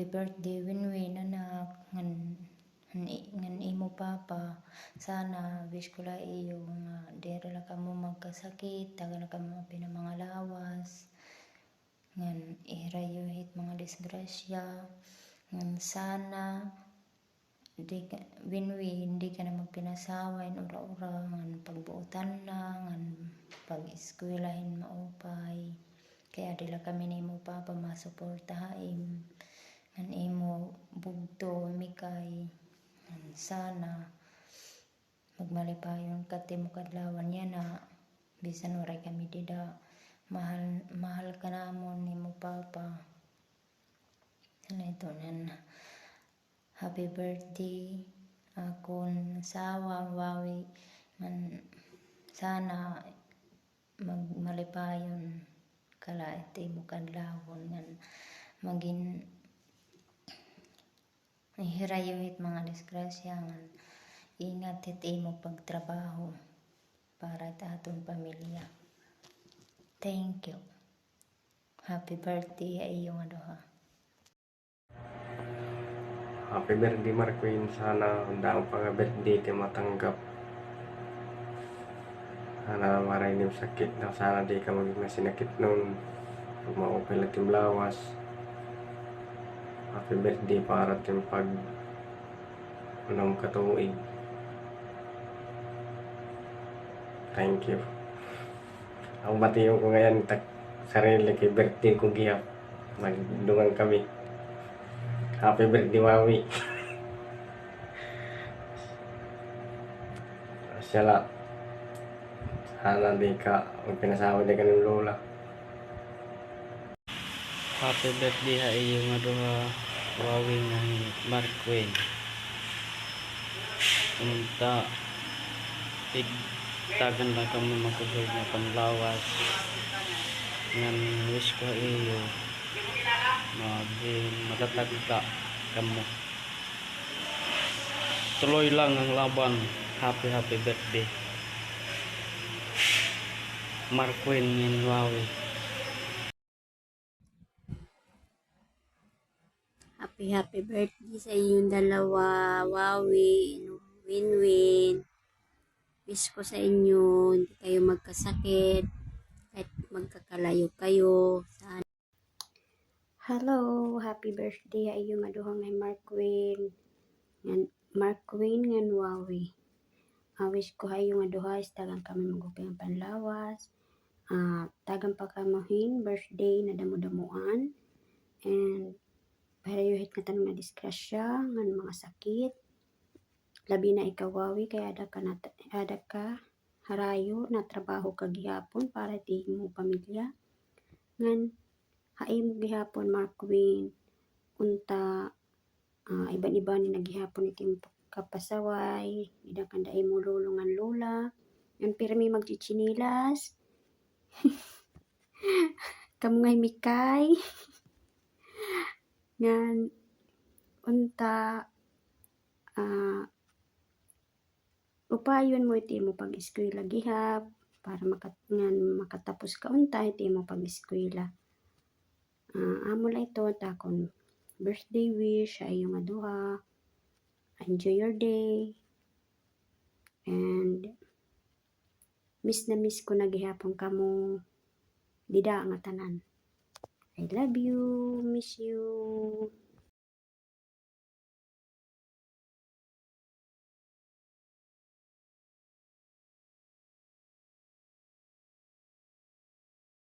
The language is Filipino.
Happy birthday, Winwin, anak. Ngan imo papa. Sana, wish ko la iyo nga dere la kamo magkasakit, taga na kamo mga lawas. Ngan ihirayuhit mga disgrasya. Ngan sana, Winwin, hindi ka na magpinasawain ura-ura. Ngan pagbuutan na, ngan pag-eskwelahin maupay. Kaya dila kami ni mo papa masuportahaim. Ngan imo bugto mikay. Ngan sana magmalipayon ka timo kadlawan niya na bisan waray kami dida. Mahal ka namon ni mo papa. Sana ito nan happy birthday akon sawa wawi. Ngan sana magmalipayon kala timo kadlawon ngan maging hirayuhit mga disgrasya ngan ingat hit imo pagtrabaho para ta aton pamilya. Thank you. Happy birthday ay iyong aduha. Happy birthday Marquin, sana daang pang-birthday ti matanggap. Sana maray nim sakit na, sana di ka maging masinakit nun. Pag maupay lang tim lawas. Happy birthday para tim pag unang katuig. Thank you. Ang batiyo ko ngayon, sarili kay birthday ko gihap. Magdungan kami. Happy birthday, Mami. Siyala. Sana di ka magpinasawa di ka ng lola. Happy birthday ha iyo nga duha wawing nga Marquin. Unta tagan lang kami makugod nga panlawas. Ngan wish ko iyo matatag ka kamo. Tuloy lang ang laban. Happy birthday Marquin ngin wawi. Happy birthday sa inyong dalawa, Wawi, Winwin. Wish ko sa inyo, hindi kayo magkasakit, kahit magkakalayo kayo. Sana. Hello, happy birthday sa inyong aduhang ay Marquin ngan Wawi. Wish ko sa inyong aduha, tagang kami magupay ang panlawas. Tagang pa kamuhin, birthday na damu-damuan. And parayuhit nga tanong na disgrasya ngan mga sakit. Labi na ikaw Wawi kaya ada ka harayo na trabaho ka gihapon para ti mo pamilya. Ngan haim mo gihapon Marquin unta iban-iba ni nagihapon iti kapasaway, ida kanda imo lolo ngan lola. Ngan pirmi magchichinilas. Kamu ngay mikay. Ngan unta upayon mo iti mo pag-eskwela gihap para makatapos ka unta iti mo pag-eskwela. Amo la ito takon birthday wish sa iyong aduha. Enjoy your day. And miss na miss ko na gihapon kamo dida nga tanan. I love you, miss you.